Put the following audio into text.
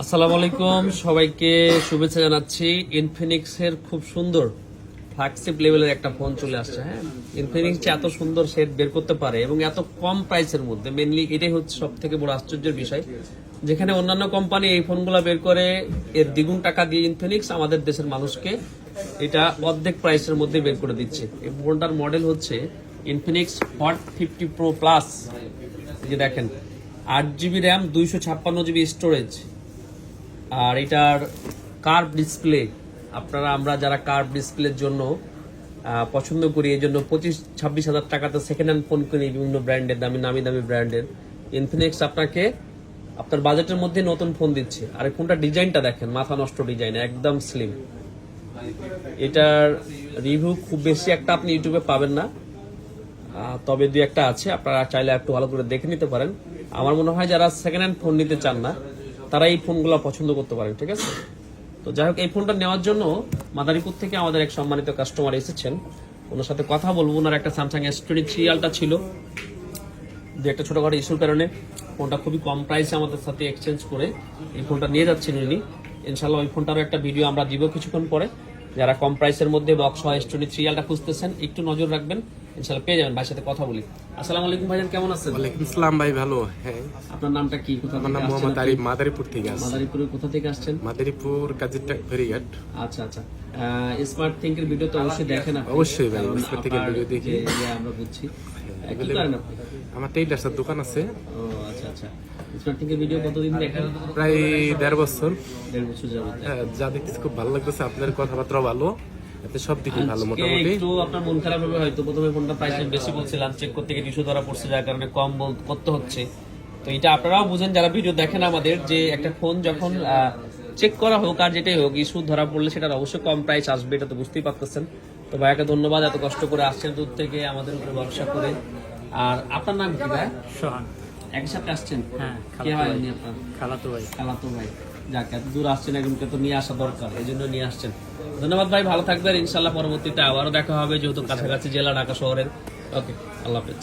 আসসালামু আলাইকুম, সবাইকে শুভেচ্ছা জানাচ্ছি। ইনফিনিক্সের খুব সুন্দর ফ্ল্যাগশিপ লেভেলের একটা ফোন চলে আসছে। হ্যাঁ, ইনফিনিক্স যে এত সুন্দর সেট বের করতে পারে এবং এত কম প্রাইসের মধ্যে, মেনলি এটাই হচ্ছে সব থেকে বড় আশ্চর্যের বিষয়। যেখানে অন্যান্য কোম্পানি এই ফোনগুলো বের করে এর দ্বিগুণ টাকা দিয়ে, ইনফিনিক্স আমাদের দেশের মানুষকে এটা অর্ধেক প্রাইসের মধ্যে বের করে দিচ্ছে। এই ফোনটার মডেল হচ্ছে ইনফিনিক্স হট 50 প্রো প্লাস। যে দেখেন, 8GB র্যাম, 256GB স্টোরেজ, আর এটার কার্ভ ডিসপ্লে। আমরা যারা কার্ভ ডিসপ্লের জন্য পছন্দ করি, এই জন্য 25-26 হাজার টাকাতে সেকেন্ড হ্যান্ড ফোন কিনি বিভিন্ন ব্র্যান্ডের, নামি দামি ব্র্যান্ডের। ইনফিনিক্স আপনাকে আপনার বাজেটের মধ্যে নতুন ফোন দিচ্ছে। আর এই ফোনটার ডিজাইনটা দেখেন, মাথা নষ্ট ডিজাইন, একদম স্লিম। এটার রিভিউ খুব বেশি একটা আপনি ইউটিউবে পাবেন না, তবে দুই একটা আছে, আপনারা চাইলে একটু ভালো করে দেখে নিতে পারেন। আমার মনে হয় যারা সেকেন্ড হ্যান্ড ফোন নিতে চান না, তারা এই ফোনগুলো পছন্দ করতে পারেন। ঠিক আছে, তো যাই হোক, এই ফোনটা নেওয়ার জন্য মাদারীপুর থেকে আমাদের এক সম্মানিত কাস্টমার এসেছেন। ওনার সাথে কথা বলবো। ওনার একটা স্যামসাং S23 ছিল, যে একটা ছোটখাটো ইস্যুর কারণে ফোনটা খুবই কম প্রাইসে আমাদের সাথে এক্সচেঞ্জ করে এই ফোনটা নিয়ে যাচ্ছেন উনি। ইনশাল্লাহ ওই ফোনটারও একটা ভিডিও আমরা দিব কিছুক্ষণ পরে। যারা কম প্রাইসের মধ্যে বক্স হয় S23 খুঁজতেছেন, একটু নজর রাখবেন, ইনশাল্লাহ পেয়ে যাবেন। ভাইয়ের সাথে কথা বলি। আসসালামু আলাইকুম ভাইজান, কেমন আছেন? ওয়ালাইকুম আসসালাম ভাই, ভালো। হ্যাঁ, আপনার নামটা কি? আমার নাম মোহাম্মদ আরিফ, মাদারীপুর থেকে আসছি। মাদারীপুরের কোথা থেকে আসছেন? মাদারীপুর কাজীরটাক ফেরিঘাট। আচ্ছা আচ্ছা, স্মার্ট থিঙ্কের ভিডিও তো অবশ্যই দেখেন আপনি? অবশ্যই ভাই, কারণ স্মার্ট থিঙ্কের ভিডিও দেখি। আমরা বুঝছি। কি করেন আপনি? আমার টেইলার্সের দোকান আছে। ও আচ্ছা আচ্ছা, স্মার্ট থিঙ্কের ভিডিও কতদিন দেখেন? প্রায় 1.5 বছর। 1.5 বছর যাবত। হ্যাঁ, যা দেখতেছি খুব ভালো লাগতেছে, আপনার কথাবার্তা ভালো, এতে সব দিকে ভালো মোটামুটি। একটু আপনার মন খারাপ হবে হয়তো, প্রথমে ফোনটা প্রাইস বেশি বলছিলাম, চেক করতে গিয়ে 200 ধরা পড়ছে, যার কারণে কম করতে হচ্ছে। তো এটা আপনারাও বুঝেন যারা ভিডিও দেখেন আমাদের, যে একটা ফোন যখন চেক করা হোক আর যেটাই হোক, ইস্যু ধরা পড়লে সেটার অবশ্যই কম প্রাইস আসবে, এটা তো বুঝতেই পারতেছেন। তো ভাইয়াকে ধন্যবাদ, এত কষ্ট করে আসছেন দূর থেকে আমাদের উপরে ভরসা করে। আর আপনার নাম কি ভাই? সোহান। একই সাথে আসছেন? হ্যাঁ, কে হয় উনি আপনার? খালাতো ভাই। খালাতো ভাই। যাক, এত দূর আসছেন, একজনকে তো নিয়ে আসা দরকার, এই জন্য নিয়ে আসছেন। ধন্যবাদ ভাই, ভালো থাকবেন। ইনশাল্লাহ পরবর্তীতে আবারও দেখা হবে, যেহেতু কাছাকাছি জেলা ঢাকা শহরের। ওকে, আল্লাহ হাফেজ।